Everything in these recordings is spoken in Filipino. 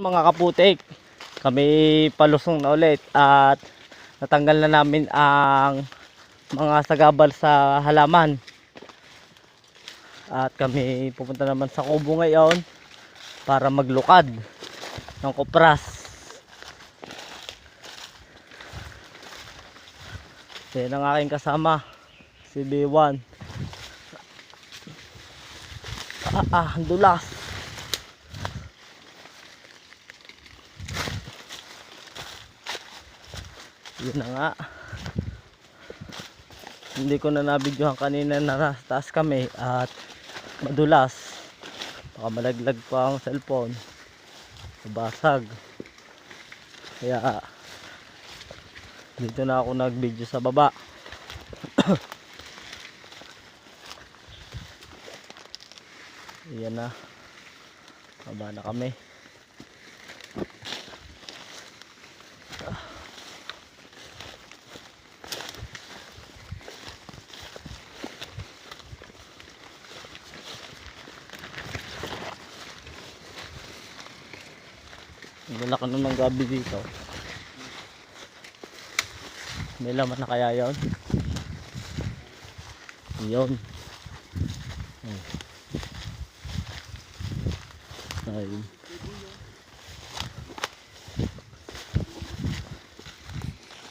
mga kaputik, kami palusong na ulit at natanggal na namin ang mga sagabal sa halaman. At kami pupunta naman sa kubo ngayon para maglukad ng kopras. Yan ang aking kasama, si B1. Dulas. Yun na nga. Hindi ko na nabidyohan kanina na nasa taas kami at madulas. Baka malaglag pa ang cellphone. Basag. Kaya dito na ako nag-video sa baba. Ayan na. Baba na kami. Lalaki naman ng gabi dito. May laman na kaya yun? Yun. Ayun.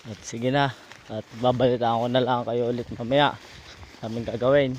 At sige na. At babalitaan ko na lang kayo ulit mamaya. Aming gagawin.